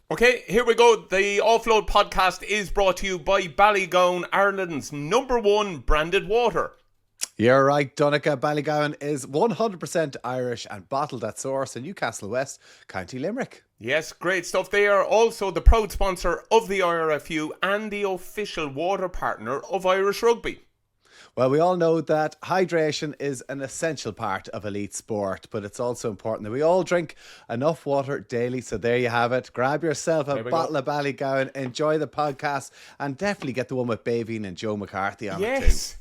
Okay, here we go. The Offload podcast is brought to you by Ballygowan, Ireland's #1 branded water. You're right, Donncha. Ballygowan is 100% Irish and bottled at source in Newcastle West, County Limerick. Yes, great stuff. They are also the proud sponsor of the IRFU and the official water partner of Irish Rugby. Well, we all know that hydration is an essential part of elite sport, but it's also important that we all drink enough water daily. So there you have it. Grab yourself a bottle of Ballygowan, enjoy the podcast, and definitely get the one with Bowe and Joe McCarthy on it too.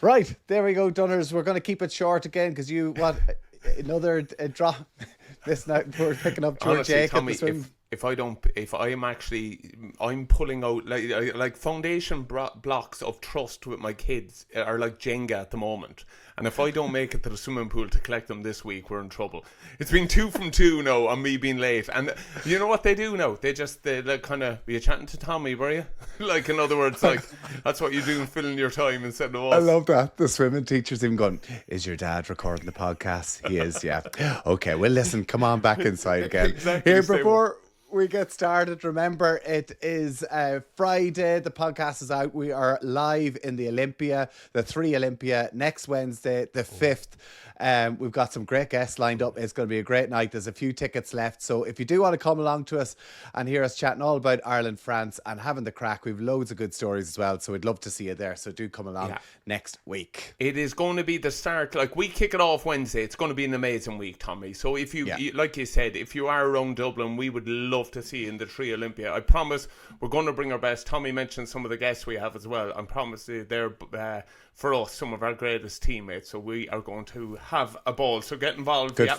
Right, there we go, Dunners. We're going to keep it short again because you want another drop. Listen out, we're picking up George Jake at the swim. I'm pulling out like foundation blocks of trust with my kids are like Jenga at the moment. And if I don't make it to the swimming pool to collect them this week, we're in trouble. It's been 2 from 2 now on me being late. And you know what they do now? They like kind of, were you chatting to Tommy, were you? Like, in other words, like, that's what you do, filling your time instead of us. I love that. The swimming teacher's even going, is your dad recording the podcast? He is, yeah. Okay, well, listen, come on back inside again. Exactly. Here, before we get started, remember it is Friday. The podcast is out. We are live in the Olympia, the 3 Olympia, next Wednesday, the 5th. We've got some great guests lined up. It's going to be a great night. There's a few tickets left. So if you do want to come along to us and hear us chatting all about Ireland, France and having the crack, we've loads of good stories as well. So we'd love to see you there. So do come along next week. It is going to be the start. Like, we kick it off Wednesday. It's going to be an amazing week, Tommy. So if you, like you said, if you are around Dublin, we would love to see you in the 3 Olympia. I promise we're going to bring our best. Tommy mentioned some of the guests we have as well. I promise they're for us some of our greatest teammates. So we are going to have a ball. So get involved. Good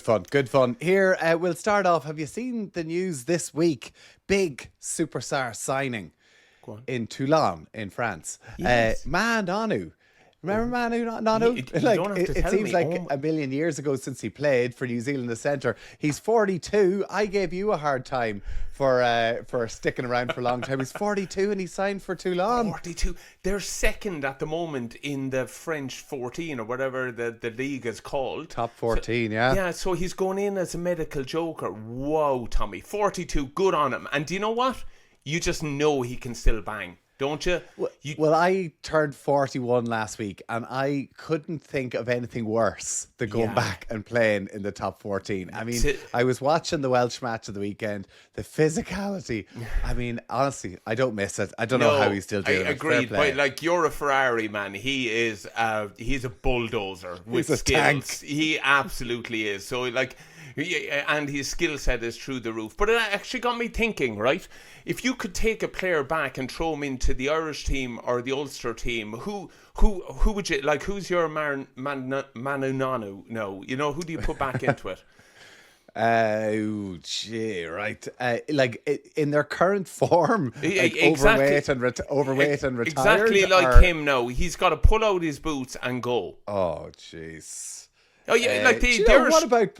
fun. Here, we'll start off. Have you seen the news this week? Big superstar signing in Toulon in France. Yes. Nonu. Remember Nonu? It seems like a million years ago since he played for New Zealand, the centre. He's 42. I gave you a hard time for sticking around for a long time. He's 42 and he signed for Toulon. 42. They're second at the moment in the French 14 or whatever the league is called. Top 14, so, yeah. Yeah, so he's going in as a medical joker. Whoa, Tommy. 42. Good on him. And do you know what? You just know he can still bang. Don't you? Well, I turned 41 last week and I couldn't think of anything worse than going back and playing in the top 14. I mean, I was watching the Welsh match of the weekend, the physicality. I mean, honestly, I don't miss it. I don't know how he's still doing it. I agreed. But like, you're a Ferrari man. He is he's a bulldozer with skills. Tank. He absolutely is. So like, and his skill set is through the roof. But it actually got me thinking, right? If you could take a player back and throw him into the Irish team or the Ulster team, who would you like? Who's your Manu Nonu? No, you know, who do you put back into it? Right. Like in their current form, like exactly. overweight and retired. Exactly like him. No, he's got to pull out his boots and go. Oh, jeez. Oh yeah, like what about?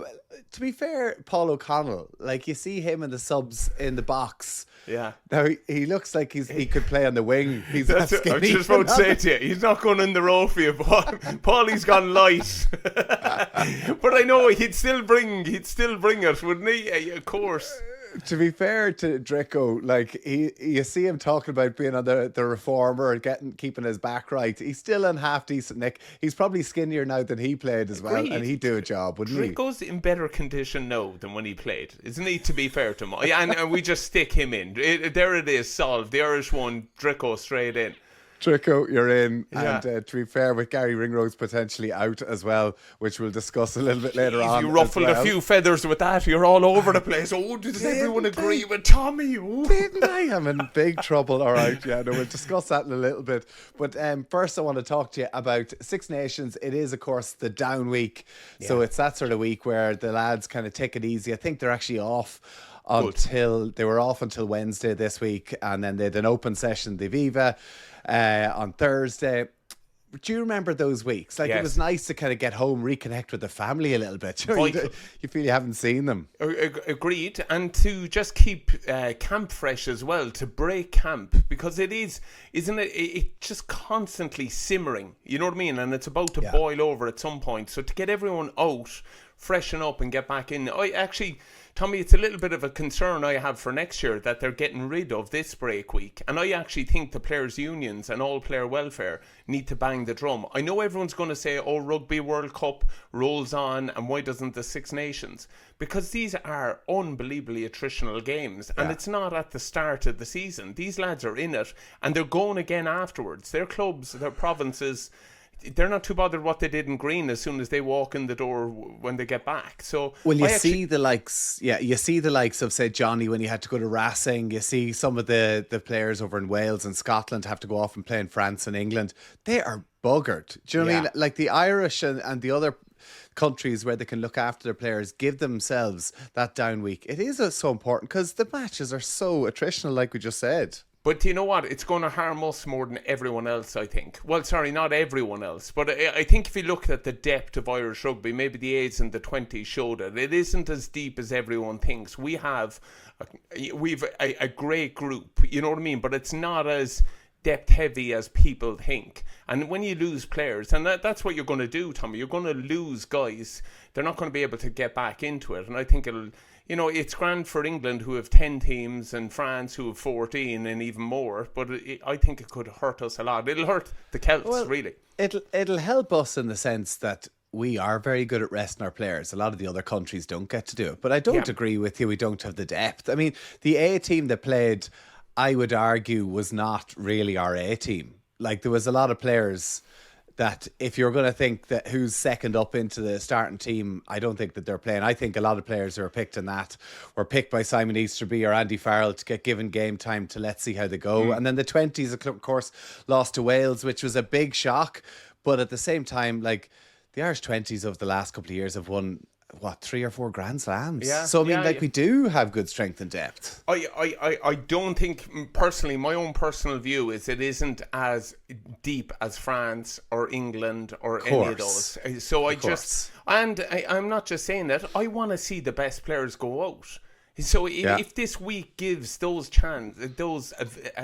To be fair, Paul O'Connell, like you see him in the subs in the box. Yeah. Now he looks like he could play on the wing. He's I was just about to say to you, he's not going in the row for you, Paulie's gone light. But I know he'd still bring it, wouldn't he? Of course. To be fair to Drico, like you see him talking about being on the reformer and keeping his back right. He's still in half decent nick. He's probably skinnier now than he played as well, and he'd do a job, wouldn't he? Drico's in better condition now than when he played, isn't he? To be fair to him, and we just stick him in. There it is, solved. The Irish one, Drico straight in. Trico, you're in. Yeah. And to be fair, with Garry Ringrose potentially out as well, which we'll discuss a little bit later on. You ruffled a few feathers with that. You're all over the place. Oh, does everyone agree with Tommy? Oh. Didn't I? I'm in big trouble. All right. Yeah, no, we'll discuss that in a little bit. But first, I want to talk to you about Six Nations. It is, of course, the down week. Yeah. So it's that sort of week where the lads kind of take it easy. I think they're actually off they were off until Wednesday this week, and then they had an open session, the Viva, on Thursday. do you remember those weeks? Like, it was nice to kind of get home, reconnect with the family a little bit. You feel you haven't seen them. Agreed. And to just keep camp fresh as well, to break camp, because it is, isn't it? It's just constantly simmering. You know what I mean? And it's about to boil over at some point. So to get everyone out, freshen up and get back in. Tommy, it's a little bit of a concern I have for next year that they're getting rid of this break week. And I actually think the players' unions and all player welfare need to bang the drum. I know everyone's going to say, oh, Rugby World Cup rolls on, and why doesn't the Six Nations? Because these are unbelievably attritional games, and it's not at the start of the season. These lads are in it, and they're going again afterwards. Their clubs, their provinces, they're not too bothered what they did in green as soon as they walk in the door when they get back. So, well, you see the likes of, say, Johnny, when he had to go to Racing. You see some of the players over in Wales and Scotland have to go off and play in France and England. They are buggered. Do you know what I mean? Like the Irish and the other countries where they can look after their players, give themselves that down week. It is so important because the matches are so attritional, like we just said. But you know what? It's going to harm us more than everyone else, I think. Well, sorry, not everyone else. But I think if you look at the depth of Irish rugby, maybe the 8s and the 20s showed it. It isn't as deep as everyone thinks. We've a great group, you know what I mean? But it's not as depth heavy as people think. And when you lose players, and that's what you're going to do, Tommy, you're going to lose guys. They're not going to be able to get back into it. And I think it's grand for England, who have 10 teams, and France, who have 14 and even more. But I think it could hurt us a lot. It'll hurt the Celts, really. It'll help us in the sense that we are very good at resting our players. A lot of the other countries don't get to do it. But I don't agree with you. We don't have the depth. I mean, the A team that played, I would argue, was not really our A team. Like, there was a lot of players that, if you're going to think that who's second up into the starting team, I don't think that they're playing. I think a lot of players who are picked in that were picked by Simon Easterby or Andy Farrell to get given game time to let's see how they go. And then the 20s, of course, lost to Wales, which was a big shock. But at the same time, like, the Irish 20s of the last couple of years have won, 3 or 4 Grand Slams? Yeah. So, I mean, we do have good strength and depth. I don't think, personally, my own personal view is it isn't as deep as France or England or any of those. So I'm not just saying that. I want to see the best players go out. So if this week gives those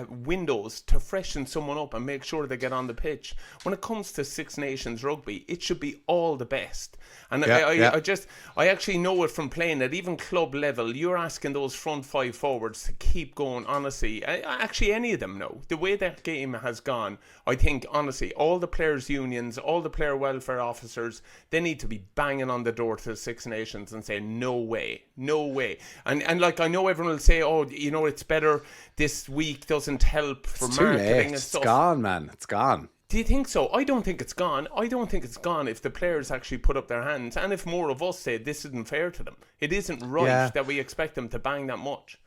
windows to freshen someone up and make sure they get on the pitch, when it comes to Six Nations rugby, it should be all the best. And I actually know it from playing at even club level. You're asking those front 5 forwards to keep going. Honestly, actually any of them know the way that game has gone. I think honestly, all the players' unions, all the player welfare officers, they need to be banging on the door to the Six Nations and say no way. And like, I know everyone will say, oh, you know, it's better this week doesn't help for marketing and stuff. It's gone, man. It's gone. Do you think so? I don't think it's gone. I don't think it's gone if the players actually put up their hands, and if more of us say this isn't fair to them. It isn't right that we expect them to bang that much.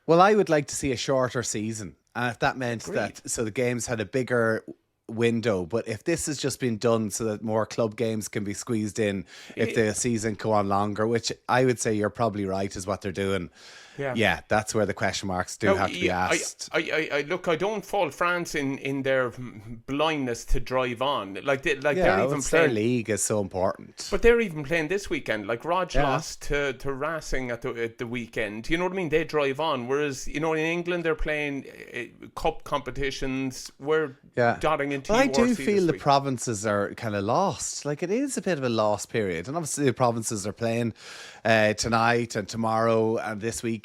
Well, I would like to see a shorter season. And if that meant so the games had a bigger window, but if this has just been done so that more club games can be squeezed in, if the season go on longer, which I would say you're probably right is what they're doing. Yeah, that's where the question marks have to be asked. I look, I don't fault France in their blindness to drive on. They're even playing. Their league is so important. But they're even playing this weekend. Like, Rog lost to Racing at the weekend. You know what I mean? They drive on. Whereas, you know, in England they're playing cup competitions. We're dotting into. But I do feel the provinces are kind of lost. Like, it is a bit of a lost period, and obviously the provinces are playing tonight and tomorrow and this weekend.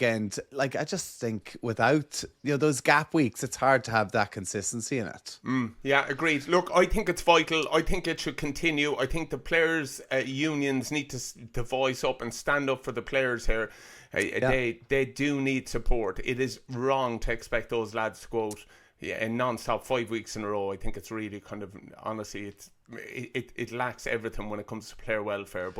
Like, I just think without, you know, those gap weeks, it's hard to have that consistency in it. Yeah, agreed. Look, I think it's vital. I think it should continue. I think the players' unions need to voice up and stand up for the players here. They do need support. It is wrong to expect those lads to go out in non-stop 5 weeks in a row. I think it's really kind of, honestly, it lacks everything when it comes to player welfare.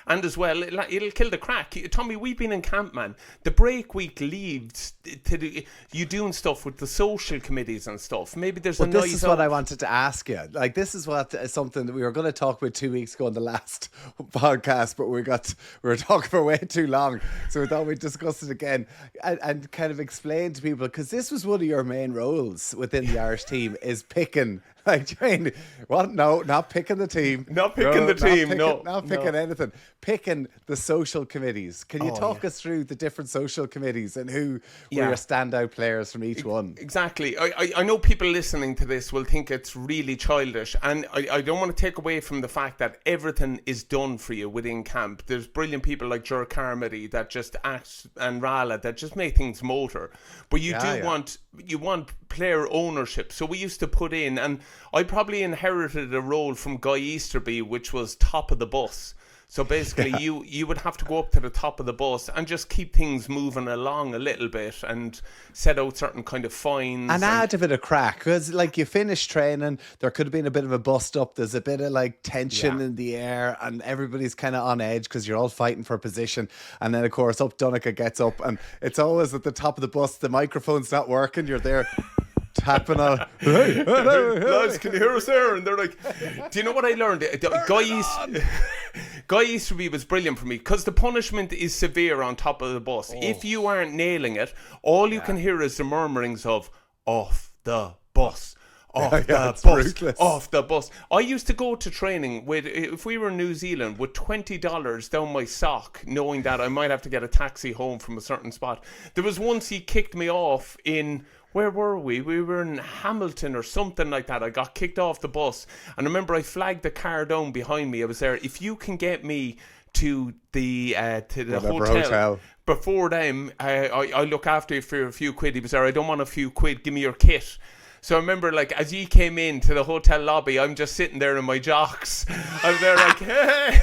And as well, it'll kill the crack. Tommy, we've been in camp, man. The break week leaves to you doing stuff with the social committees and stuff. Maybe there's this is what I wanted to ask you. Like, this is something that we were going to talk about 2 weeks ago in the last podcast, but we were talking for way too long, so we thought we'd discuss it again and kind of explain to people, because this was one of your main roles within the Irish team, is picking Like, Jane, what? No, not picking the team. Not picking the team. Not picking anything. Picking the social committees. Can you talk us through the different social committees and who were your standout players from each one? Exactly. I know people listening to this will think it's really childish, and I don't want to take away from the fact that everything is done for you within camp. There's brilliant people like Ger Carmody that just act, and Rala that just make things motor. But you want player ownership. So we used to put in, and I probably inherited a role from Guy Easterby, which was top of the bus. So basically, you would have to go up to the top of the bus and just keep things moving along a little bit and set out certain kind of fines. And add a bit of crack, because like you finish training, there could have been a bit of a bust up. There's a bit of like tension in the air and everybody's kind of on edge because you're all fighting for position. And then of course up Donncha gets up and it's always at the top of the bus. The microphone's not working. You're there tapping on. Hey, lads, can you hear us there? And they're like, do you know what I learned? Guy Easterby was brilliant for me because the punishment is severe on top of the bus. If you aren't nailing it, all you can hear is the murmurings of off the bus. Off the bus. I used to go to training with, if we were in New Zealand, with $20 down my sock, knowing that I might have to get a taxi home from a certain spot. There was once he kicked me off in, where were we? We were in Hamilton or something like that. I got kicked off the bus. And I remember I flagged the car down behind me. I was there. If you can get me to the hotel before them, I look after you for a few quid. He was there. I don't want a few quid. Give me your kit. So I remember, like, as he came into the hotel lobby, I'm just sitting there in my jocks. I was there like, hey.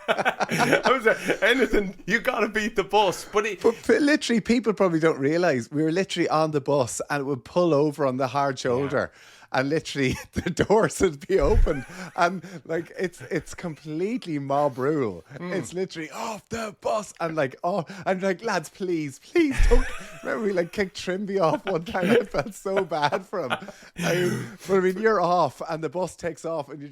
I was like, anything, you gotta beat the bus. But literally, people probably don't realise we were literally on the bus and it would pull over on the hard shoulder. And literally the doors would be open and like it's completely mob rule. It's literally off the bus and like lads, please don't. Remember we like kicked Trimby off one time. I felt so bad for him. I mean you're off and the bus takes off and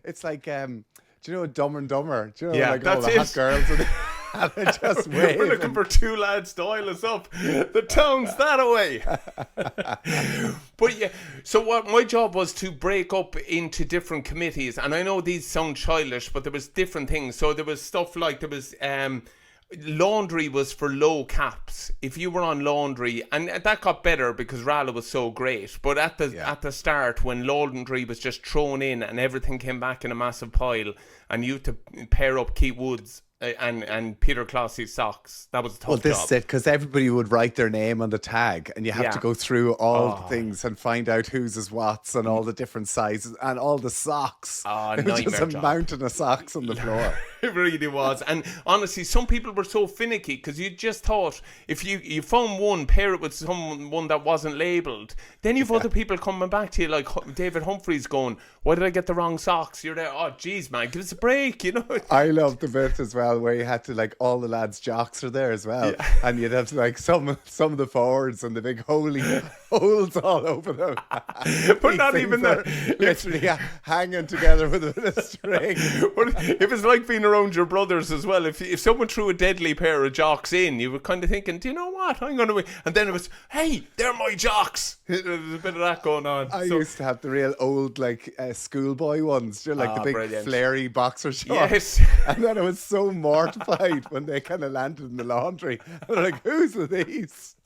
it's like do you know Dumb and Dumber? Do you know like all the hot girls and they just wave. We're looking for two lads to oil us up. The town's that away. But yeah, so what my job was to break up into different committees, and I know these sound childish, but there was different things. So there was stuff like there was laundry was for low caps. If you were on laundry, and that got better because Rala was so great. But at the start, when laundry was just thrown in and everything came back in a massive pile, and you had to pair up Keith Woods and Peter Clossey's socks, that was a tough job. Well, this is it, because everybody would write their name on the tag and you have to go through all the things and find out whose is what's and all the different sizes and all the socks. It was just a mountain of socks on the floor. It really was. And honestly, some people were so finicky because you just thought if you found one, pair it with someone that wasn't labelled, then you've other people coming back to you like David Humphreys going, why did I get the wrong socks? You're there, oh jeez man, give us a break, you know. I loved the bit as well where you had to like all the lads' jocks are there as well, and you'd have to like some of the forwards and the big holy holes all over them. But not even that, literally hanging together with a bit of string. It was like being around your brothers as well. If someone threw a deadly pair of jocks in, you were kind of thinking, do you know what, I'm going to, and then it was, hey, they're my jocks. There's a bit of that going on. I used to have the real old like schoolboy ones, you know, like the big flary boxer shorts. Yes. And then I was so mortified when they kind of landed in the laundry. I'm like, whose are these?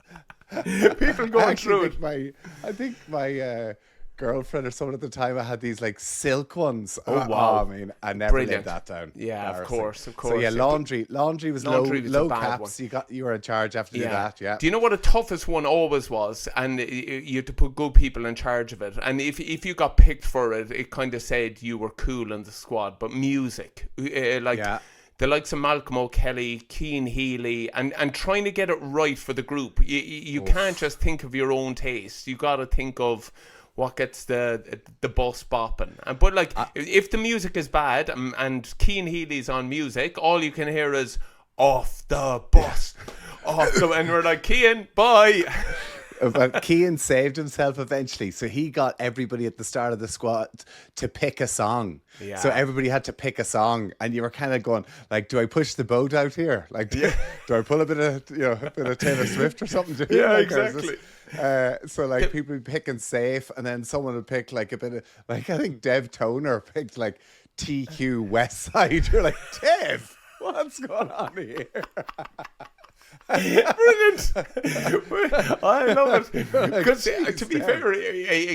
People going through it. I think my girlfriend or someone at the time, I had these like silk ones. Oh wow! I mean, I never laid that down. Yeah, of course. So yeah, laundry was low caps. You were in charge after do that. Yeah. Do you know what the toughest one always was? And you had to put good people in charge of it. And if you got picked for it, it kind of said you were cool in the squad. But music, the likes of Malcolm O'Kelly, Cian Healy, and trying to get it right for the group. You can't just think of your own taste. You got to think of what gets the bus bopping. But like, if the music is bad and Cian Healy's on music, all you can hear is off the bus, and we're like, Cian, bye. But Cian saved himself eventually, so he got everybody at the start of the squad to pick a song. Yeah. So everybody had to pick a song, and you were kind of going like, "Do I push the boat out here? Like, do I pull a bit of Taylor Swift or something?" Yeah, like, exactly. So like people would be picking Safe, and then someone would pick like a bit of like, I think Dev Toner picked like TQ West Side. You're like, Dev, what's going on here? Brilliant. I love it. Because to be fair,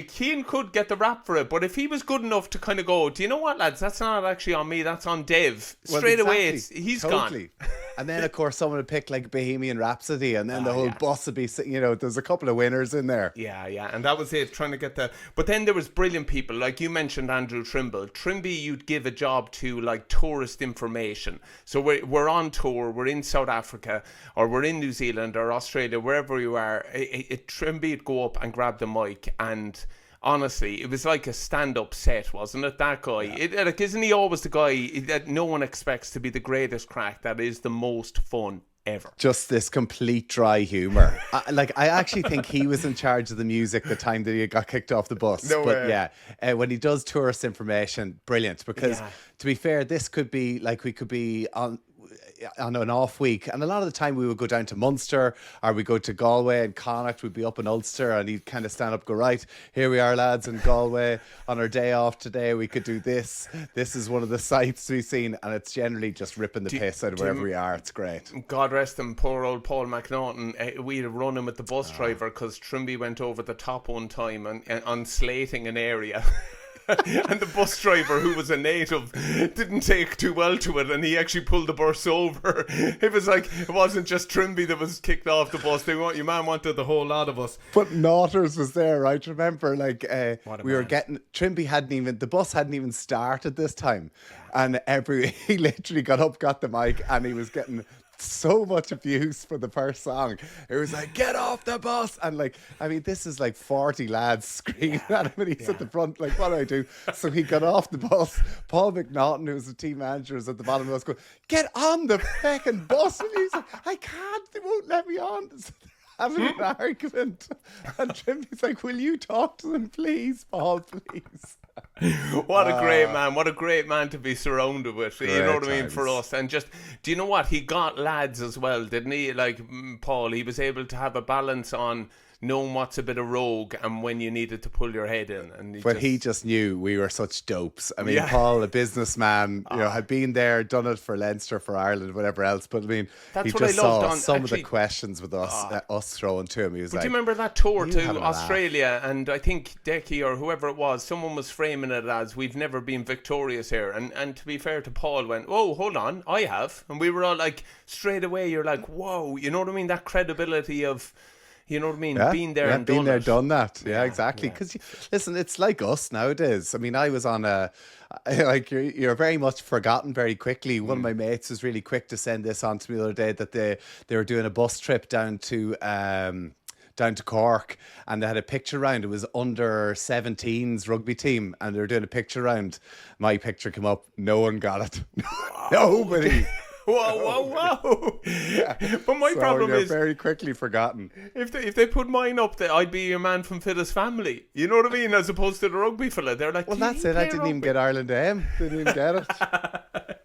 Cian could get the rap for it, but if he was good enough to kind of go, do you know what, lads, that's not actually on me, that's on Dev. Straight away, he's gone. And then, of course, someone would pick like Bohemian Rhapsody, and then the whole bus would be, there's a couple of winners in there. Yeah, and that was it, trying to get the... But then there was brilliant people, like you mentioned Andrew Trimble. Trimby, you'd give a job to, like, tourist information. So we're on tour, we're in South Africa, or we're in New Zealand or Australia, wherever you are. Trimby'd go up and grab the mic, and... Honestly, it was like a stand-up set, wasn't it? That guy, isn't he always the guy that no one expects to be the greatest crack? That is the most fun ever. Just this complete dry humour. I actually think he was in charge of the music the time that he got kicked off the bus. When he does tourist information, brilliant. Because to be fair, this could be like we could be on an off week, and a lot of the time we would go down to Munster or we go to Galway, and Connacht would be up in Ulster, and he'd kind of stand up, go, right, here we are, lads, in Galway on our day off today, we could do this is one of the sights to be seen, and it's generally just ripping the piss out of wherever we are. It's great. God rest him, poor old Paul McNaughton. We'd run him with the bus driver because Trimby went over the top one time on slating an area. And the bus driver, who was a native, didn't take too well to it, and he actually pulled the bus over. It was like, it wasn't just Trimby that was kicked off the bus. Your man wanted the whole lot of us. But Naughters was there, right? Remember, like, we were getting, Trimby the bus hadn't even started this time. And he literally got up, got the mic, and he was getting so much abuse for the first song. It was like, get off the bus, and like, I mean, this is like 40 lads screaming at him, and he's at the front like, what do I do? So he got off the bus. Paul McNaughton, who was the team manager, was at the bottom of the bus going, get on the fucking bus, and he's like, I can't, they won't let me on. So having an argument, and Trimby's like, will you talk to them, please, Paul, please? What a great man to be surrounded with. You know what I mean, for us. And just, do you know what, he got lads as well, didn't he? Like Paul, he was able to have a balance on knowing what's a bit of rogue and when you needed to pull your head in. And he just knew we were such dopes. I mean, Paul, a businessman, had been there, done it for Leinster, for Ireland, whatever else. But I mean, he just saw some of the questions with us throwing to him. He was like, do you remember that tour to Australia? And I think Decky or whoever it was, someone was framing it as, we've never been victorious here. And to be fair to Paul, went, oh, hold on, I have. And we were all like, straight away, you're like, whoa, you know what I mean? That credibility of... You know what I mean? Yeah, Been there and done it. Done that. Yeah, exactly. Because, listen, it's like us nowadays. I mean, I was on you're very much forgotten very quickly. One of my mates was really quick to send this on to me the other day, that they were doing a bus trip down to Cork, and they had a picture round. It was under 17s rugby team, and they were doing a picture round. My picture came up. No one got it. Nobody. Whoa. Yeah. But my problem is, very quickly forgotten. If they put mine up there, I'd be your man from Fitta's family. You know what I mean? As opposed to the rugby fella. They're like, well, that's it. I didn't even get Ireland M. Didn't even get it.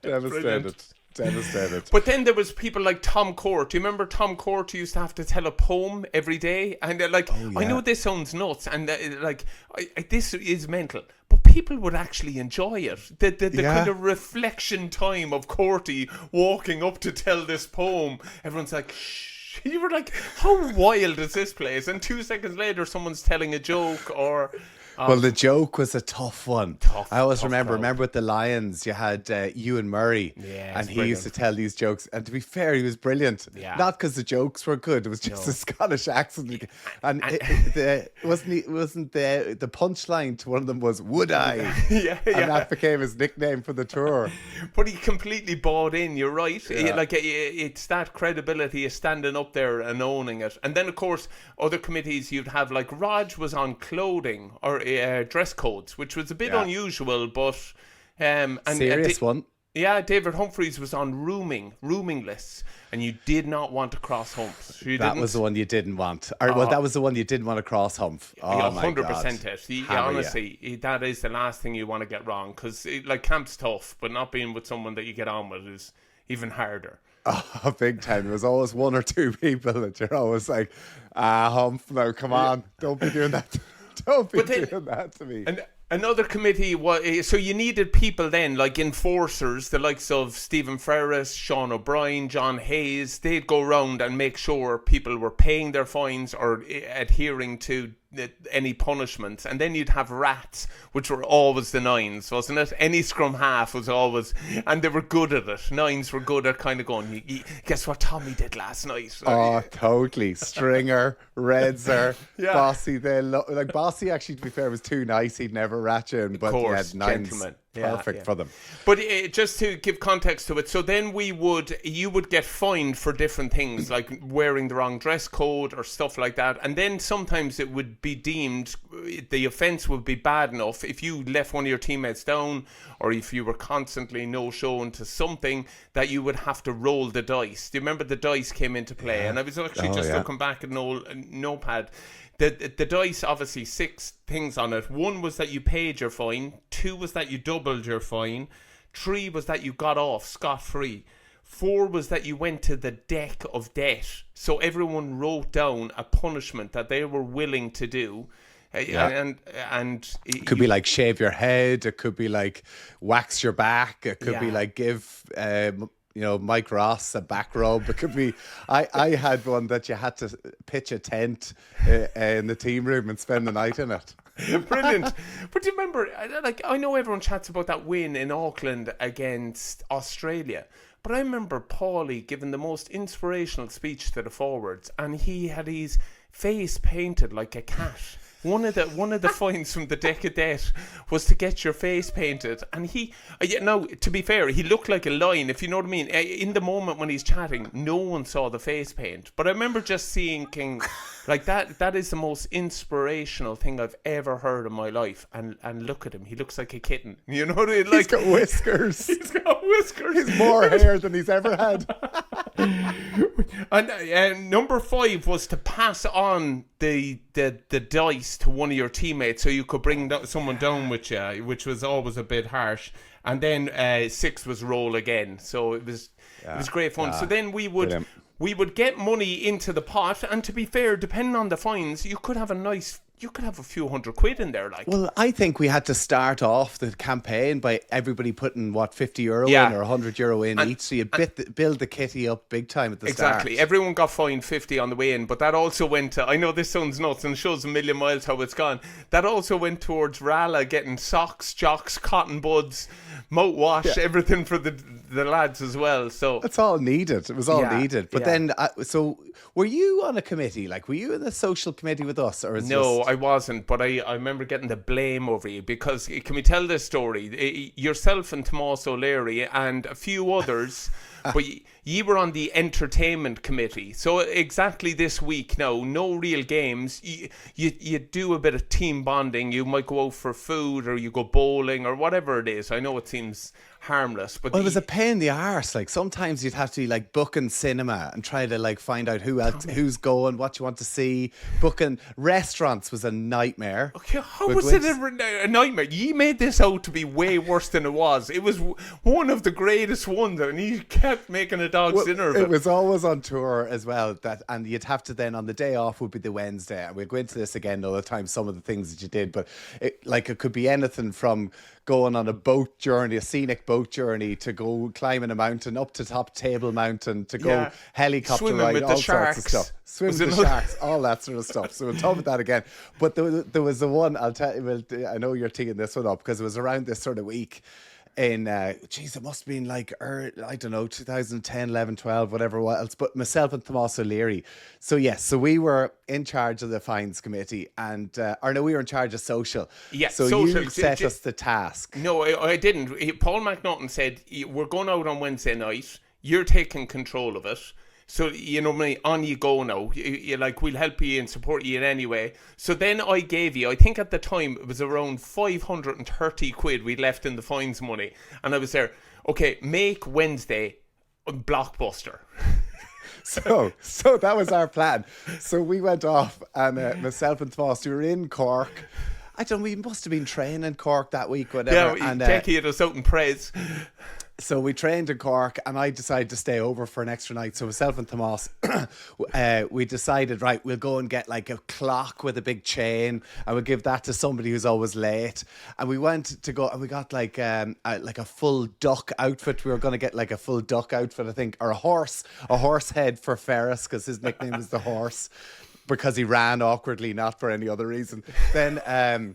Devastated. But then there was people like Tom Court. Do you remember Tom Court used to have to tell a poem every day? And they're like, I know this sounds nuts, and this is mental, but people would actually enjoy it. The kind of reflection time of Courty walking up to tell this poem. Everyone's like, shh. You were like, how wild is this place? And 2 seconds later, someone's telling a joke or... Well, the joke was a tough one. I always remember with the Lions, you had Ewan Murray, and he used to tell these jokes. And to be fair, he was brilliant. Yeah. Not because the jokes were good; it was just a Scottish accent. And the punchline to one of them was "Would I?" And that became his nickname for the tour. But he completely bought in. You're right. It's that credibility of standing up there and owning it. And then, of course, other committees you'd have, like Raj was on clothing or dress codes, which was a bit unusual, but serious one. Yeah, David Humphreys was on rooming lists, and you did not want to cross humps. That was the one you didn't want. That was the one you didn't want to cross hump. Oh, my God. 100% it. Honestly, that is the last thing you want to get wrong, because like camp's tough, but not being with someone that you get on with is even harder. Oh, big time. There was always one or two people that you're always like, hump, no, come on. Don't be doing that. Don't be doing that to me. And another committee was, so you needed people then, like enforcers, the likes of Stephen Ferris, Sean O'Brien, John Hayes. They'd go around and make sure people were paying their fines or adhering to any punishments. And then you'd have rats, which were always the nines, wasn't it? Any scrum half was always, and they were good at it. Nines were good at kind of going, guess what Tommy did last night? Oh, totally. Stringer, Redzer, Bossy. Like Bossy, actually, to be fair, was too nice. He'd never rat you in, but he had nines. Gentlemen. Perfect for them. But just to give context to it, so then you would get fined for different things, like wearing the wrong dress code or stuff like that. And then sometimes it would be deemed, the offence would be bad enough if you left one of your teammates down, or if you were constantly no-showing to something, that you would have to roll the dice. Do you remember the dice came into play? Yeah. And I was actually looking back at an notepad. The dice, obviously 6 things on it. 1 was that you paid your fine. 2 was that you doubled your fine. 3 was that you got off scot-free. 4 was that you went to the deck of death. So everyone wrote down a punishment that they were willing to do. And it could be like shave your head. It could be like wax your back. It could be like give... Mike Ross, a back rub. It could be. I had one that you had to pitch a tent in the team room and spend the night in it. Brilliant. But do you remember? I know everyone chats about that win in Auckland against Australia, but I remember Paulie giving the most inspirational speech to the forwards, and he had his face painted like a cat. One of the fines from the deck of death was to get your face painted, and he now, to be fair, he looked like a lion, if you know what I mean. In the moment when he's chatting, no one saw the face paint, but I remember just seeing King like that is the most inspirational thing I've ever heard in my life. And look at him, he looks like a kitten, you know what I mean? Like, he's got whiskers. He's got whiskers. He's more hair than he's ever had. And number 5 was to pass on the dice to one of your teammates so you could bring someone down with you, which was always a bit harsh. And then 6 was roll again. So it was great fun. So then we would get money into the pot, and to be fair, depending on the fines, you could have a few £100 in there. Well, I think we had to start off the campaign by everybody putting €50 in or €100 in each, so you build the kitty up big time at the start. Exactly. Everyone got fined 50 on the way in, but that also went to, I know this sounds nuts and shows a million miles how it's gone, that also went towards Rala getting socks, jocks, cotton buds, mouthwash, everything for the lads as well. So it's all needed. It was all needed. But then, so were you on a committee? Like, were you in the social committee with us, or is no? I wasn't, but I remember getting the blame over you, because can we tell this story? Yourself and Tomas O'Leary and a few others, but you were on the entertainment committee. So exactly this week now, no real games. You do a bit of team bonding. You might go out for food, or you go bowling, or whatever it is. I know it seems harmless, but it was a pain in the arse. Like, sometimes you'd have to like booking cinema and try to like find out who's going, what you want to see. Booking restaurants was a nightmare. Okay, how was it a nightmare? You made this out to be way worse than it was. It was one of the greatest ones, and you kept making a dog's dinner of it. It was always on tour as well, and you'd have to then, on the day off would be the Wednesday, and we'll go into this again all the time, some of the things that you did, but it could be anything from going on a boat journey, a scenic boat journey, to go climbing a mountain up to top Table Mountain, to go helicopter swimming ride, with all the sorts of stuff. Swim with the sharks, all that sort of stuff. So we'll talk about that again. But there was the one, I'll tell you, I know you're teeing this one up, because it was around this sort of week in, it must have been like, I don't know, 2010, 11, 12, whatever else, but myself and Tomas O'Leary. So we were in charge of the fines committee, and, we were in charge of social. Yeah, so social, you set us the task. No, I didn't. Paul McNaughton said, we're going out on Wednesday night, you're taking control of it. So, you know me, on you go now. You like, we'll help you and support you in any way. So then I gave you, I think at the time it was around 530 quid we left in the fines money. And I was there, okay, make Wednesday a blockbuster. So that was our plan. So we went off, and myself and Tomas, we were in Cork. I don't know, we must have been training in Cork that week, whatever. Yeah, taking us out in praise. So we trained in Cork, and I decided to stay over for an extra night. So myself and Tomas, we decided, right, we'll go and get like a clock with a big chain, and we'll give that to somebody who's always late. And we went to go, and we got like a full duck outfit. We were going to get like a full duck outfit, I think, or a horse head for Ferris, because his nickname is the Horse, because he ran awkwardly, not for any other reason. Then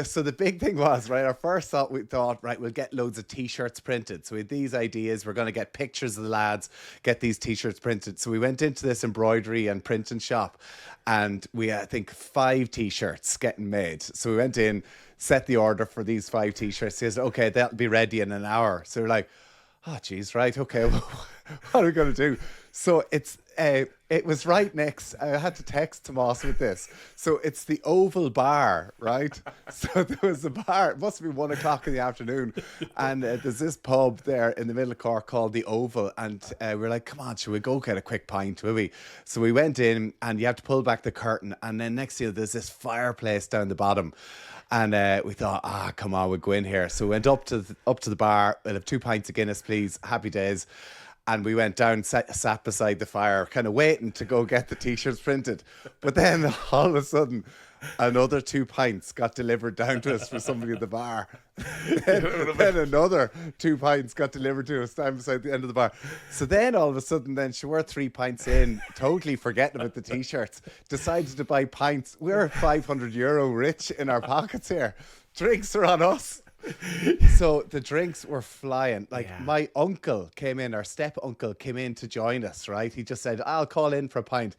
so the big thing was, right, our first thought, we thought, right, we'll get loads of T-shirts printed. So we had these ideas. We're going to get pictures of the lads, get these T-shirts printed. So we went into this embroidery and printing shop, and we had, I think, 5 T-shirts getting made. So we went in, set the order for these 5 T-shirts. He says, okay, that'll be ready in an hour. So we're like, oh, geez, right, okay, well, what are we going to do? So it was right next. I had to text Tomas with this. So it's the Oval Bar, right? So there was a bar. It must be 1 o'clock in the afternoon, and there's this pub there in the middle of Cork called the Oval. And we're like, come on, should we go get a quick pint, will we? So we went in, and you have to pull back the curtain, and then next to you there's this fireplace down the bottom. And we thought, come on, we'll go in here. So we went up to the bar. We'll have 2 pints of Guinness, please. Happy days. And we went down, sat beside the fire, kind of waiting to go get the T-shirts printed. But then all of a sudden, another 2 pints got delivered down to us for somebody at the bar. then another 2 pints got delivered to us down beside the end of the bar. So then all of a sudden, we're 3 pints in, totally forgetting about the T-shirts, decided to buy pints. We're €500 rich in our pockets here. Drinks are on us. So the drinks were flying. My uncle came in, our step uncle came in to join us, right? He just said, I'll call in for a pint.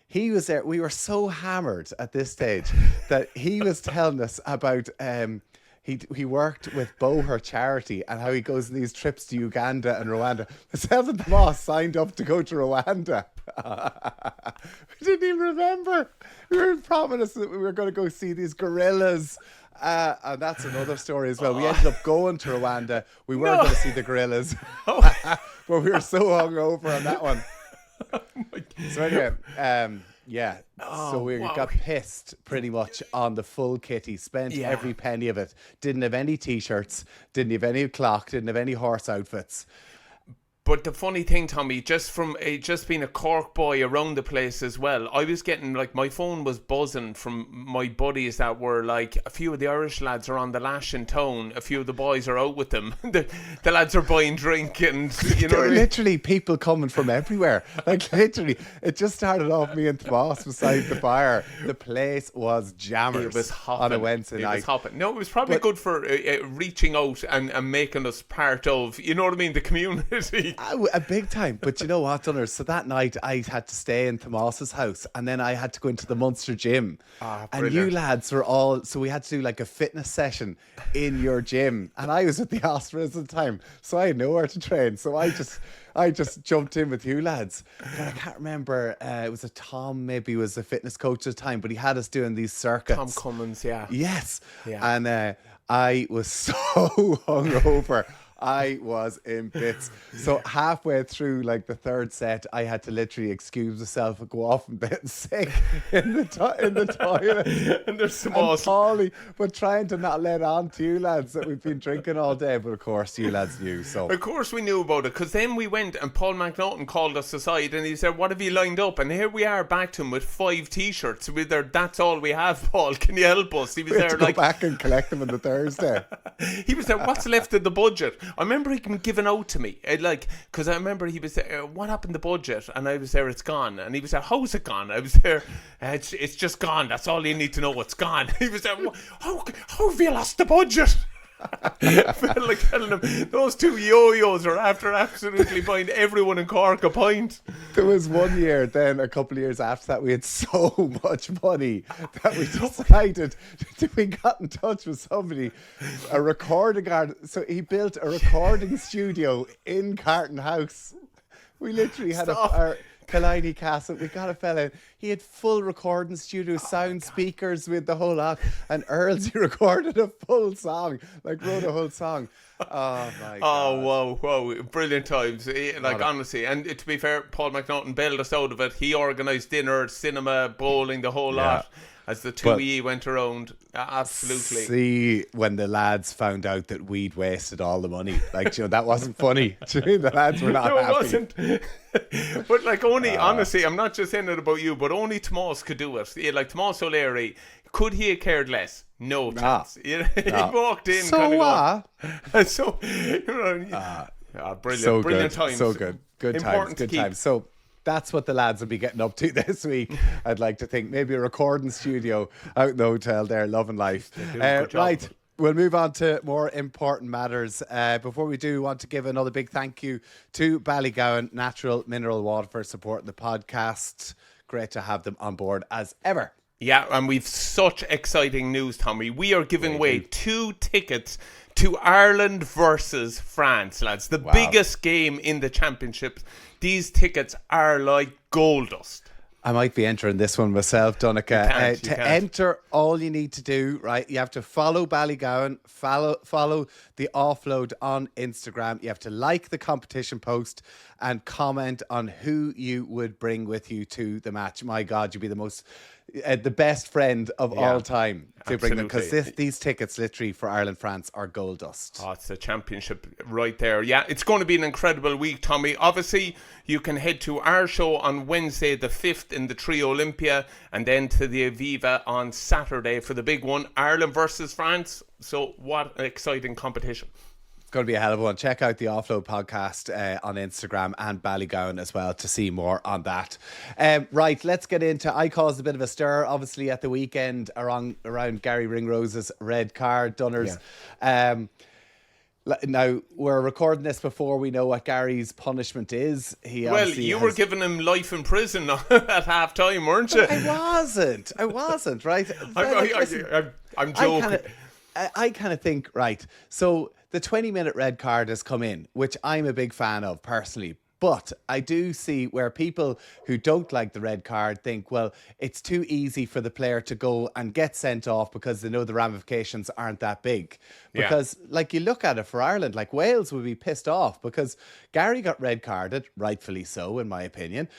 He was there. We were so hammered at this stage that he was telling us about he worked with Bowe, her charity, and how he goes on these trips to Uganda and Rwanda. Myself and Tomas signed up to go to Rwanda. We didn't even remember. We were promised that we were going to go see these gorillas. And that's another story as well. We ended up going to Rwanda. We were going to see the gorillas, but we were so hungover on that one. So anyway, so we got pissed pretty much on the full kitty. Spent every penny of it. Didn't have any T-shirts. Didn't have any clock. Didn't have any horse outfits. But the funny thing, Tommy, just being a Cork boy around the place as well, I was getting, like, my phone was buzzing from my buddies that were, like, a few of the Irish lads are on the lash in town, a few of the boys are out with them, the lads are buying drink, and, you know. There were literally people coming from everywhere. Like, literally, it just started off me and Tomas beside the fire. The place was jammers. It was hopping. On a Wednesday night. It was hopping. No, it was probably good for reaching out and making us part of, you know what I mean, the community. A big time. But you know what, Dunners? So that night I had to stay in Tomas's house, and then I had to go into the Munster gym. And you lads were all, so we had to do like a fitness session in your gym, and I was at the Ospreys at the time, so I had nowhere to train. So I just jumped in with you lads. But I can't remember, it was a Tom, maybe was a fitness coach at the time, but he had us doing these circuits. Tom Cummins, yeah. Yes. Yeah. And I was so hungover. I was in bits. So halfway through, like, the third set, I had to literally excuse myself and go off and get sick in the toilet. And there's some Polly, but trying to not let on to you lads that we've been drinking all day. But of course, you lads knew. So of course we knew about it, because then we went and Paul McNaughton called us aside and he said, "What have you lined up?" And here we are back to him with 5 T-shirts. With there, that's all we have, Paul. Can you help us? He was we there had to like go back and collect them on the Thursday. He was there. What's left of the budget? I remember he giving out to me, because I remember he was there, what happened to the budget? And I was there, it's gone. And he was there, how's it gone? I was there, it's just gone. That's all you need to know, it's gone. He was there, how have you lost the budget? I felt like telling him those 2 yo-yos are after absolutely buying everyone in Cork a pint. There was one year then, a couple of years after that, we had so much money that we decided we got in touch with somebody, a recording artist. So he built a recording studio in Carton House. We literally had our Killiney Castle. We got a fella in. He had full recording studio, sound speakers with the whole lot. And Earls, he recorded a full song, like wrote a whole song. Oh my God. Oh, whoa, brilliant times. Like, honestly, and to be fair, Paul McNaughton bailed us out of it. He organised dinner, cinema, bowling, the whole lot. As the 2E went around, absolutely. See, when the lads found out that we'd wasted all the money, like, you know, that wasn't funny. The lads were not happy. No, it wasn't. But like, only, honestly, I'm not just saying it about you, but only Tomas could do it. Like, Tomas O'Leary, could he have cared less? No chance. He walked in. So brilliant times. So good. Good times. So that's what the lads will be getting up to this week. I'd like to think maybe a recording studio out in the hotel there, loving life. Right, we'll move on to more important matters. Before we do, want to give another big thank you to Ballygowan Natural Mineral Water for supporting the podcast. Great to have them on board as ever. Yeah, and we've such exciting news, Tommy. We are giving away 2 tickets to Ireland versus France, lads. The biggest game in the championship. These tickets are like gold dust. I might be entering this one myself, Donncha. To enter, all you need to do, right, you have to follow Ballygowan, follow the Offload on Instagram. You have to like the competition post and comment on who you would bring with you to the match. My God, you'd be the best friend of all time to bring them, because these tickets literally for Ireland-France are gold dust. Oh, it's the championship right there. Yeah, it's going to be an incredible week, Tommy. Obviously, you can head to our show on Wednesday the 5th in the Trio Olympia, and then to the Aviva on Saturday for the big one, Ireland versus France. So what an exciting competition. Going to be a hell of a one. Check out the Offload podcast on Instagram and Ballygowan as well to see more on that. Right, let's get into. I caused a bit of a stir, obviously, at the weekend around Garry Ringrose's red card, Dunners. Yeah. Now, we're recording this before we know what Gary's punishment is. You were giving him life in prison at half time, weren't you? I wasn't, right? I'm joking. I kind of think, right, so the 20-minute red card has come in, which I'm a big fan of personally. But I do see where people who don't like the red card think, well, it's too easy for the player to go and get sent off because they know the ramifications aren't that big. Because, like, you look at it for Ireland, like, Wales would be pissed off because Garry got red carded, rightfully so, in my opinion.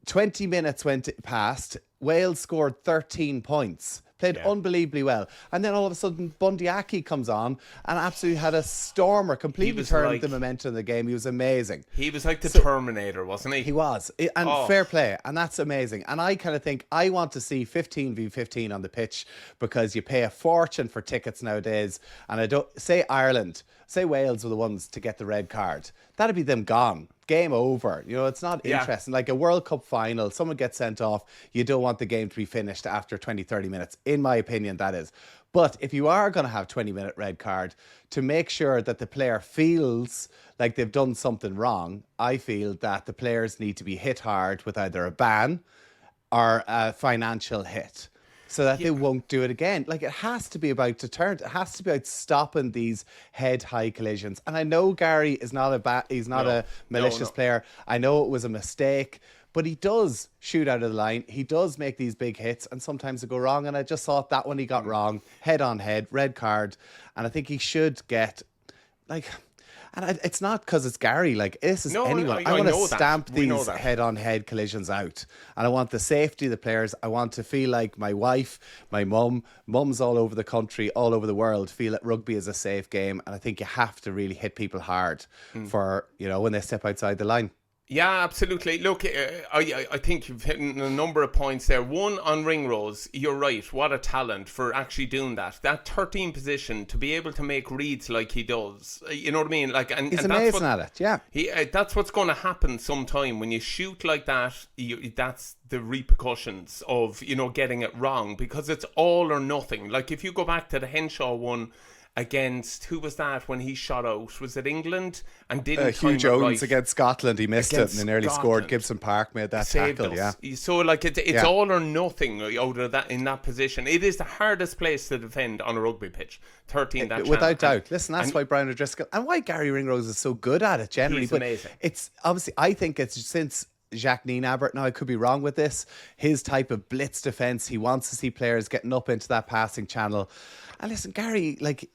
20 minutes went past, Wales scored 13 points. Played unbelievably well. And then all of a sudden, Bundyaki comes on and absolutely had a stormer, completely turned the momentum of the game. He was amazing. He was like the Terminator, wasn't he? He was. And fair play. And that's amazing. And I kind of think I want to see 15v15 on the pitch because you pay a fortune for tickets nowadays. And I don't say Ireland, say Wales were the ones to get the red card. That'd be them gone. Game over. You know, it's not interesting. Like a World Cup final, someone gets sent off. You don't want the game to be finished after 20, 30 minutes. In my opinion, that is. But if you are going to have 20-minute red card, to make sure that the player feels like they've done something wrong, I feel that the players need to be hit hard with either a ban or a financial hit, so that they won't do it again. Like, it has to be about deterrent. It has to be about stopping these head-high collisions. And I know Garry is not a malicious player. I know it was a mistake, but he does shoot out of the line. He does make these big hits, and sometimes they go wrong. And I just thought that one he got wrong, head-on-head, red card. And I think he should get, like... And it's not because it's Garry. Like, this is anyone. I want to stamp these head-on-head collisions out. And I want the safety of the players. I want to feel like my wife, my mums all over the country, all over the world, feel that rugby is a safe game. And I think you have to really hit people hard for, you know, when they step outside the line. Yeah, absolutely. Look, I think you've hit a number of points there. One, on Ringrose, you're right. What a talent for actually doing that. That 13 position, to be able to make reads like he does. You know what I mean? Like, he's amazing at it, yeah. That's what's going to happen sometime. When you shoot like that, that's the repercussions of, you know, getting it wrong. Because it's all or nothing. Like, if you go back to the Henshaw one, against, who was that when he shot out? Was it England? And didn't time Hugh Jones right. against Scotland. He missed it and nearly scored. Gibson Park made that tackle. Us. Yeah. So like it's all or nothing out of that in that position. It is the hardest place to defend on a rugby pitch. 13 that without doubt. Listen, that's why Brian O'Driscoll and why Garry Ringrose is so good at it generally. He's amazing. It's obviously, I think it's since Jacques Nienaber, now I could be wrong with this, his type of blitz defence, he wants to see players getting up into that passing channel. And listen, Garry, like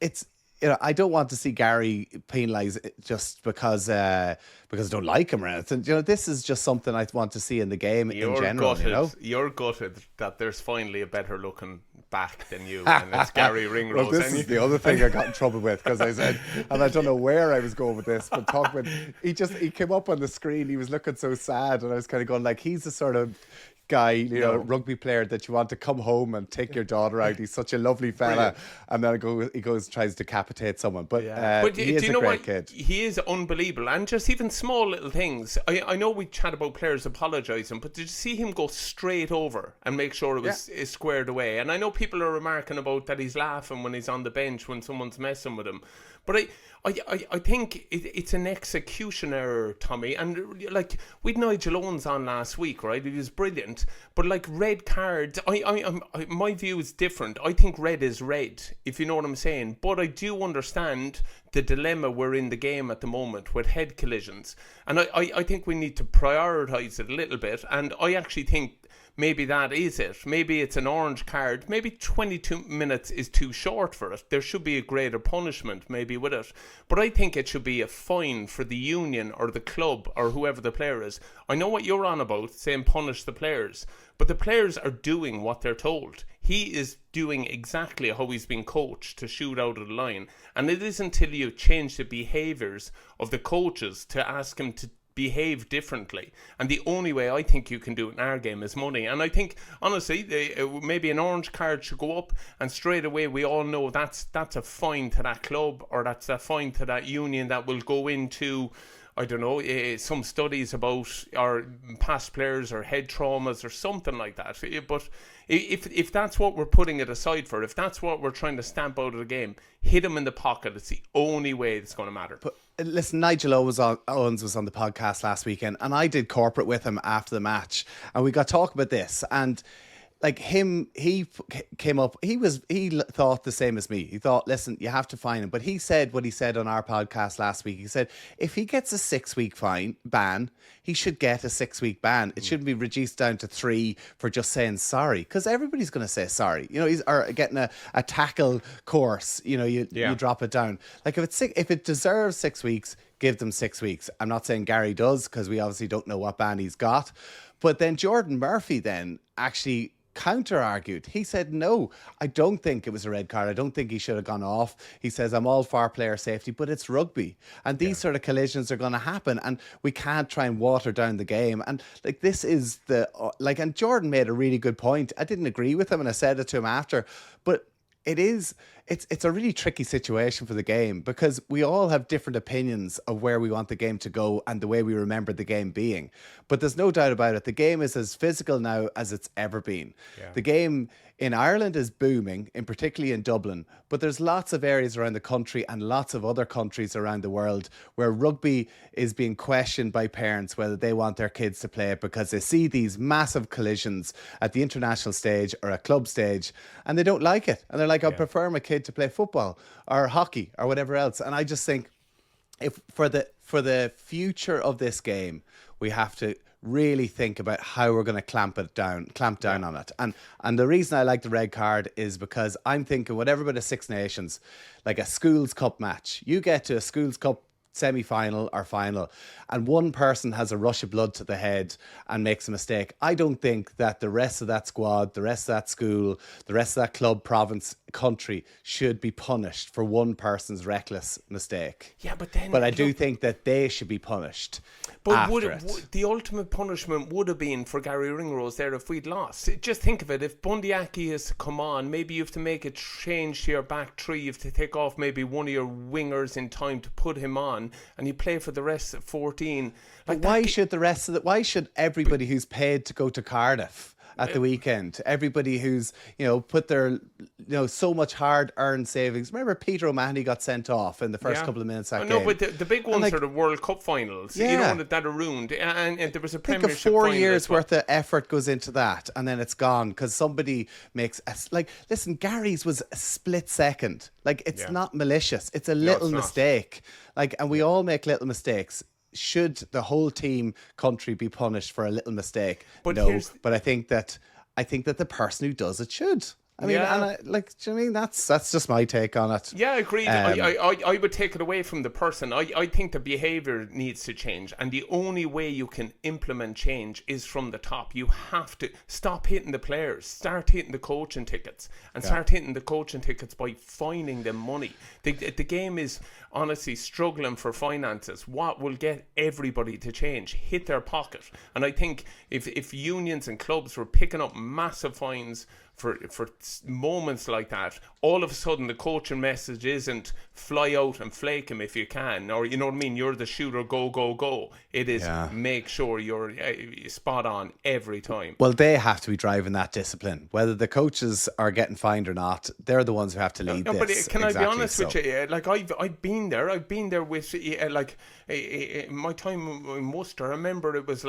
it's, you know, I don't want to see Garry penalised just because I don't like him or anything. You know, this is just something I want to see in the game in general. Gutted, you know, you're gutted that there's finally a better looking back than you, and it's Garry Ringrose. Well, this is the other thing I got in trouble with, because I said, and I don't know where I was going with this, but he came up on the screen. He was looking so sad, and I was kind of going like, he's the sort of guy, you know, rugby player that you want to come home and take your daughter out. He's such a lovely fella. Brilliant. And then he goes tries to decapitate someone. But he is a great kid. He is unbelievable. And just even small little things. I know we chat about players apologising, but did you see him go straight over and make sure it was squared away? And I know people are remarking about that he's laughing when he's on the bench when someone's messing with him. But I think it's an execution error, Tommy. And like, we'd Nigel Owens on last week, right? He was brilliant. But like red cards, my view is different. I think red is red, if you know what I'm saying. But I do understand the dilemma we're in the game at the moment with head collisions. And I think we need to prioritise it a little bit. And I actually think maybe that is it. Maybe it's an orange card. Maybe 22 minutes is too short for it. There should be a greater punishment maybe with it. But I think it should be a fine for the union or the club or whoever the player is. I know what you're on about, saying punish the players. But the players are doing what they're told. He is doing exactly how he's been coached to shoot out of the line. And it isn't until you change the behaviours of the coaches to ask him to behave differently, and the only way I think you can do it in our game is money. And I think honestly maybe an orange card should go up, and straight away we all know that's a fine to that club, or that's a fine to that union that will go into, I don't know, some studies about our past players or head traumas or something like that. But if that's what we're putting it aside for, if that's what we're trying to stamp out of the game, hit him in the pocket. It's the only way it's going to matter. But listen, Nigel Owens was on the podcast last weekend, and I did corporate with him after the match, and we got talking about this. And like he came up, he thought the same as me. He thought, listen, you have to fine him. But he said what he said on our podcast last week. He said, if he gets a 6-week ban, he should get a 6-week ban. It shouldn't be reduced down to 3 for just saying sorry, because everybody's going to say sorry. You know, he's getting a tackle course. You know, you drop it down. Like if it deserves 6 weeks, give them 6 weeks. I'm not saying Garry does, because we obviously don't know what ban he's got. But then Jordan Murphy then actually counter-argued. He said, no, I don't think it was a red card. I don't think he should have gone off. He says, I'm all for player safety, but it's rugby. And these sort of collisions are going to happen, and we can't try and water down the game. And like, this is and Jordan made a really good point. I didn't agree with him, and I said it to him after, but it's a really tricky situation for the game, because we all have different opinions of where we want the game to go and the way we remember the game being. But there's no doubt about it. The game is as physical now as it's ever been. Yeah. The game in Ireland is booming, in particularly in Dublin, but there's lots of areas around the country and lots of other countries around the world where rugby is being questioned by parents whether they want their kids to play it, because they see these massive collisions at the international stage or a club stage, and they don't like it. And they're like, I prefer my kid to play football or hockey or whatever else. And I just think, if for the future of this game, we have to really think about how we're going to clamp down on it. And the reason I like the red card is because I'm thinking whatever about a Six Nations, like a Schools Cup match. You get to a Schools Cup semi-final or final, and one person has a rush of blood to the head and makes a mistake. I don't think that the rest of that squad, the rest of that school, the rest of that club, province, country should be punished for one person's reckless mistake. Yeah, but I do think that they should be punished. But the ultimate punishment would have been for Garry Ringrose there if we'd lost. Just think of it. If Bundyaki has to come on, maybe you have to make a change to your back three. You have to take off maybe one of your wingers in time to put him on, and you play for the rest of 14. Like, why should everybody who's paid to go to Cardiff at the weekend. Everybody who's, put their, so much hard-earned savings. Remember Peter O'Mahony got sent off in the first couple of minutes of that game. No, but the big ones are the World Cup finals. That are ruined. And there was a Premiership final. 4 years worth of effort goes into that, and then it's gone because somebody makes listen, Garry's was a split second. It's not malicious. It's a little mistake. And we all make little mistakes. Should the whole team country be punished for a little mistake? But no. But I think that the person who does it should. I mean, do you know what I mean? That's just my take on it. Yeah, agreed. I would take it away from the person. I think the behaviour needs to change, and the only way you can implement change is from the top. You have to stop hitting the players, start hitting the coaching tickets, and start hitting the coaching tickets by finding them money. The game is honestly struggling for finances. What will get everybody to change? Hit their pocket. And I think if unions and clubs were picking up massive fines for moments like that, all of a sudden the coaching message isn't fly out and flake him if you can, or you know what I mean, you're the shooter, go, go, go. It is make sure you're spot on every time. Well, they have to be driving that discipline. Whether the coaches are getting fined or not, they're the ones who have to lead this. But can I be honest with you? I've been there with my time in Worcester. I remember it was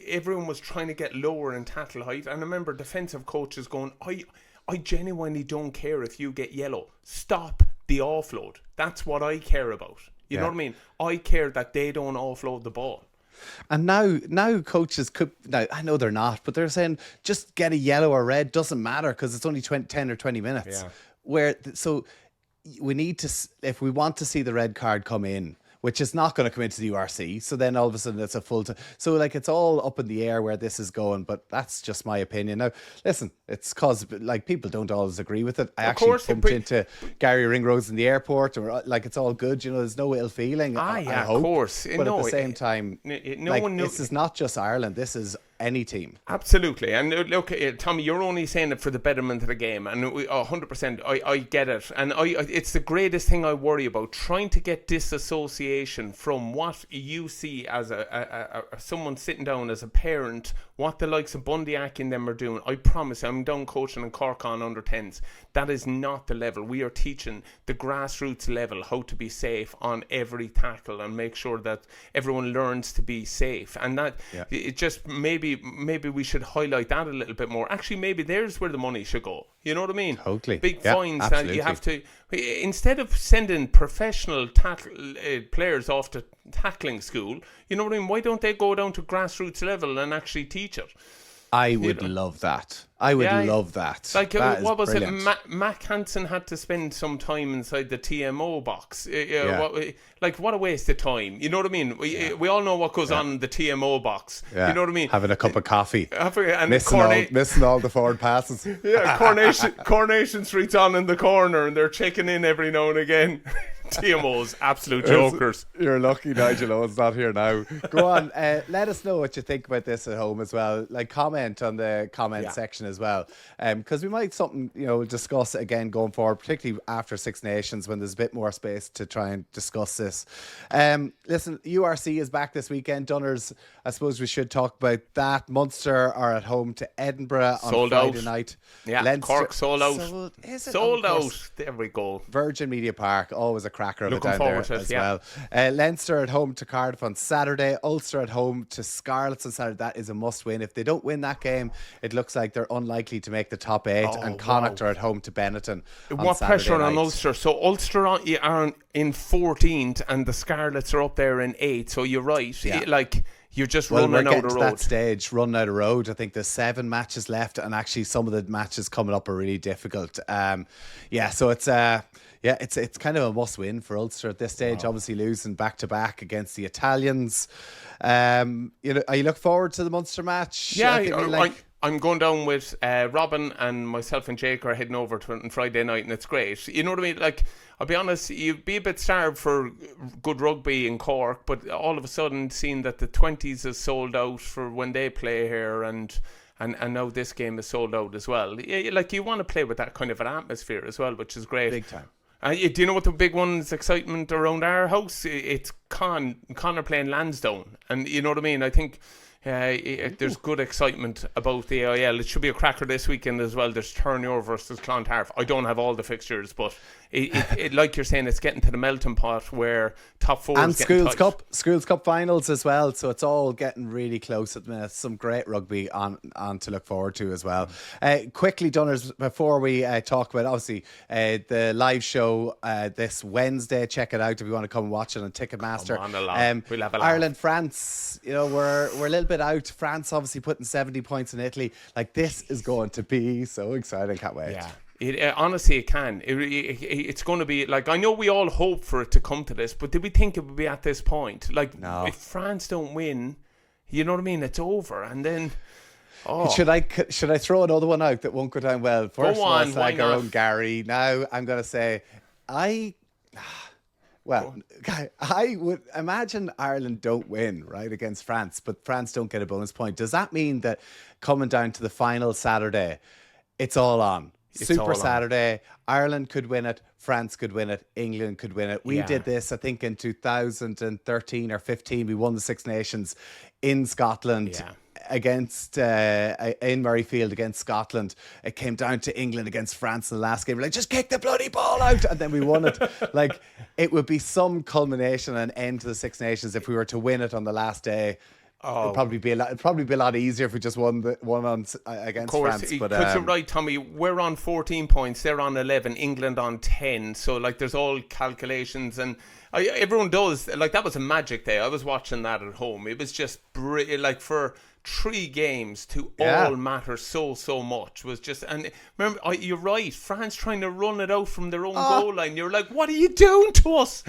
everyone was trying to get lower in tackle height, and I remember defensive coaches going, I genuinely don't care if you get yellow. Stop the offload. That's what I care about. You know what I mean? I care that they don't offload the ball. And now coaches could, now I know they're not, but they're saying just get a yellow or red, doesn't matter because it's only 10 or 20 minutes. Yeah. So we need to, if we want to see the red card come in, which is not going to come into the URC. So then all of a sudden it's a full time. So it's all up in the air where this is going, but that's just my opinion. Now, listen, it's cause people don't always agree with it. I actually bumped into Garry Ringrose in the airport, or it's all good. There's no ill feeling. I hope. Of course. But at the same time, this is not just Ireland. This is any team. Absolutely. And look, Tommy, you're only saying it for the betterment of the game, and 100% I get it. And it's the greatest thing I worry about, trying to get disassociation from what you see as a someone sitting down as a parent, what the likes of Bundyaki and them are doing. I promise, I'm done coaching in Cork on under 10s. That is not the level. We are teaching the grassroots level how to be safe on every tackle and make sure that everyone learns to be safe. And that it just maybe we should highlight that a little bit more. Actually, maybe there's where the money should go. You know what I mean? Totally. Big fines that you have to, instead of sending professional players off to tackling school, you know what I mean? Why don't they go down to grassroots level and actually teach it? I would love that. I would love that. What was brilliant. It? Mac Hansen had to spend some time inside the TMO box. What a waste of time. You know what I mean? We all know what goes on in the TMO box. Yeah. You know what I mean? Having a cup of coffee. And missing all the forward passes. Coronation Street's on in the corner, and they're checking in every now and again. TMOs, absolute jokers. You're lucky Nigel Owen's not here now. Go on, let us know what you think about this at home as well. Comment on the comment section as well, because we might discuss it again going forward, particularly after Six Nations when there's a bit more space to try and discuss this. Listen, URC is back this weekend. Dunners, I suppose we should talk about that. Munster are at home to Edinburgh on Friday night. Yeah, Leinster, Cork sold out. Sold out. There we go. Virgin Media Park, always a cracker of it down there as well. Leinster at home to Cardiff on Saturday. Ulster at home to Scarlets on Saturday. That is a must win. If they don't win that game, it looks like they're unlikely to make the top 8. And Connacht are at home to Benetton. What pressure on Ulster? So Ulster are in 14th and the Scarlets are up there in 8th. So you're right. You're just running out of road. That stage, running out of road. I think there's 7 matches left, and actually some of the matches coming up are really difficult. So it's it's kind of a must win for Ulster at this stage. Obviously losing back to back against the Italians. Are you look forward to the Munster match? Yeah, I'm going down with Robin, and myself and Jake are heading over to it on Friday night, and it's great. You know what I mean? I'll be honest, you'd be a bit starved for good rugby in Cork, but all of a sudden seeing that the 20s is sold out for when they play here, and now this game is sold out as well. You want to play with that kind of an atmosphere as well, which is great. Big time. Do you know what the big one's excitement around our house? It's Connor playing Lansdowne, and you know what I mean? I think there's good excitement about the AIL. It should be a cracker this weekend as well. There's Turnour versus Clontarf. I don't have all the fixtures, but it like you're saying, it's getting to the melting pot where top four and is getting tight. Schools Cup finals as well. So it's all getting really close at the minute. Some great rugby on to look forward to as well. Quickly, Dunners, before we talk about obviously the live show this Wednesday, check it out if you want to come and watch it on Ticketmaster. We'll have a Ireland, France, we're a little bit out. France obviously putting 70 points in Italy. Like, this is going to be so exciting. Can't wait. Yeah. Honestly, it can. It's going to be like, I know we all hope for it to come to this, but did we think it would be at this point? Like, no. If France don't win, you know what I mean? It's over, and then. Should I throw another one out that won't go down well? First one, like our own Garry. Now I'm going to say, I would imagine Ireland don't win, right, against France, but France don't get a bonus point. Does that mean that coming down to the final Saturday, it's all on? Super Saturday, Ireland could win it, France could win it, England could win it. We did this, I think, in 2013 or 15. We won the Six Nations in Scotland. Against in Murrayfield against Scotland. It came down to England against France in the last game. We're like, just kick the bloody ball out, and then we won it. Like, it would be some culmination and end to the Six Nations if we were to win it on the last day. It'd probably be a lot easier if we just won on against France. But you're right, Tommy. We're on 14 points. They're on 11. England on 10. So like, there's all calculations, and everyone does. Like, that was a magic day. I was watching that at home. It was just like, for 3 games to all matter so much was just. And remember, you're right, France trying to run it out from their own goal line. You're like, what are you doing to us?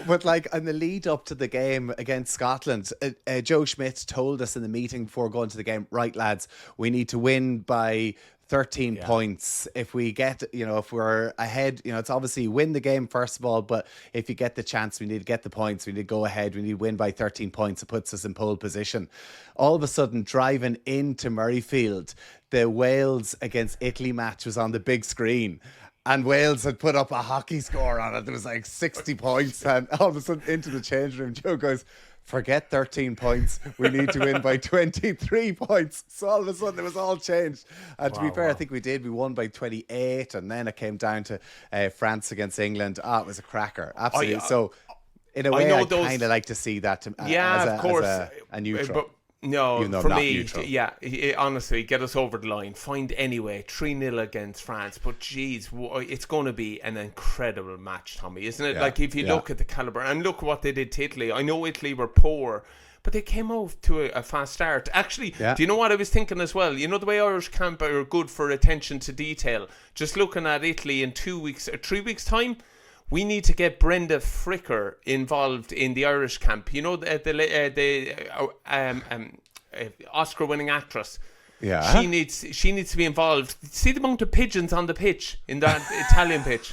But like, in the lead up to the game against Scotland, Joe Schmidt told us in the meeting before going to the game, right lads, we need to win by 13 points. If we get, if we're ahead, it's obviously win the game first of all, but if you get the chance, we need to get the points. We need to go ahead. We need to win by 13 points. It puts us in pole position. All of a sudden, driving into Murrayfield, the Wales against Italy match was on the big screen. And Wales had put up a hockey score on it. There was like 60 points. And all of a sudden, into the change room, Joe goes, forget 13 points. We need to win by 23 points. So all of a sudden, it was all changed. And to be fair, I think we did. We won by 28. And then it came down to France against England. It was a cracker. Absolutely. So in a way, I kind of like to see that of course. As a neutral. But no, for me, neutral. Honestly, get us over the line. Find anyway 3-0 against France. But geez, it's going to be an incredible match, Tommy, isn't it? Like, if you look at the caliber and look what they did to Italy. I know Italy were poor, but they came out to a fast start. Actually, do you know what I was thinking as well? You know the way Irish camp are good for attention to detail. Just looking at Italy in 2 weeks or 3 weeks time. We need to get Brenda Fricker involved in the Irish camp. You know, the Oscar-winning actress. Yeah. She needs to be involved. See the amount of pigeons on the pitch in that Italian pitch.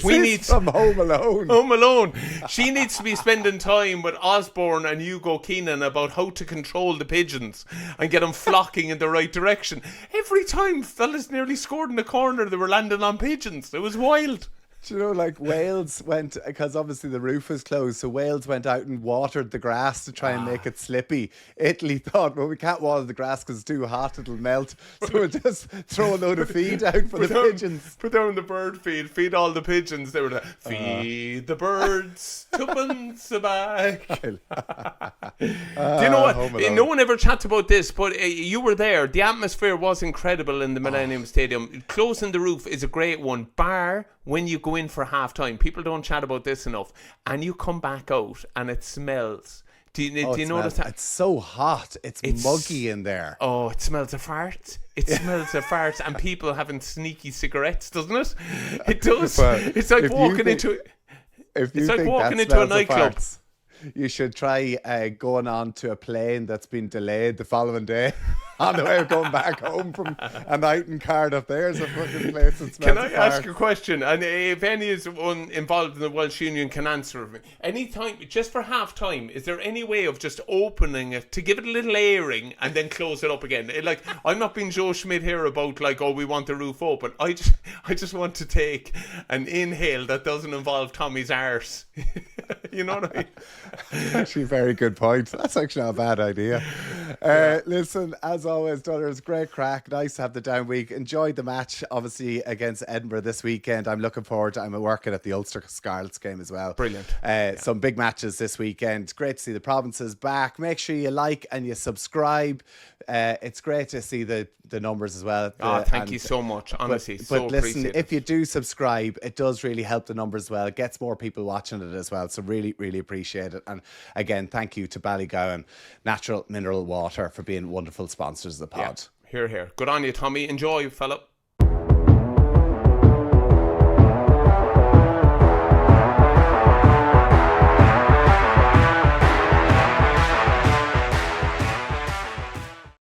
We need some Home Alone. Home Alone. She needs to be spending time with Osborne and Hugo Keenan about how to control the pigeons and get them flocking in the right direction. Every time fellas nearly scored in the corner, they were landing on pigeons. It was wild. Do you know, like, Wales went, because obviously the roof was closed, so Wales went out and watered the grass to try and make it slippy. Italy thought, well, we can't water the grass because it's too hot, it'll melt. So we'll just throw a load of feed out for the pigeons. Put down the bird feed all the pigeons. They were like, feed the birds, tuppence a bag. Do you know what? No one ever chats about this, but you were there. The atmosphere was incredible in the Millennium Stadium. Closing the roof is a great one, bar when you go in for half time. People don't chat about this enough, and you come back out and it smells. Do you notice that? It's so hot. It's muggy in there. Oh, it smells of farts. It smells of farts, and people having sneaky cigarettes, doesn't it? It does. It's like walking into a nightclub. You should try going on to a plane that's been delayed the following day on the way of going back home from a night in Cardiff. There's a fucking place that smells Can I ask a question? And if any is involved in the Welsh Union can answer me. Any time, just for half time, is there any way of just opening it to give it a little airing and then close it up again? Like, I'm not being Joe Schmidt here about like, oh, we want the roof open. I just want to take an inhale that doesn't involve Tommy's arse. You know what I mean? Actually, very good point. That's actually not a bad idea. Listen, as always, Donncha, it's great crack. Nice to have the down week. Enjoyed the match, obviously, against Edinburgh this weekend. I'm looking forward to. I'm working at the Ulster Scarlets game as well. Brilliant. Some big matches this weekend. Great to see the provinces back. Make sure you like and you subscribe. It's great to see the numbers as well. Thank you so much. Honestly, but listen, if you do subscribe, it does really help the numbers as well. It gets more people watching it as well. So really, really appreciate it. And again, thank you to Ballygowan Natural Mineral Water for being wonderful sponsors of the pod. Here. Good on you, Tommy. Enjoy, fella.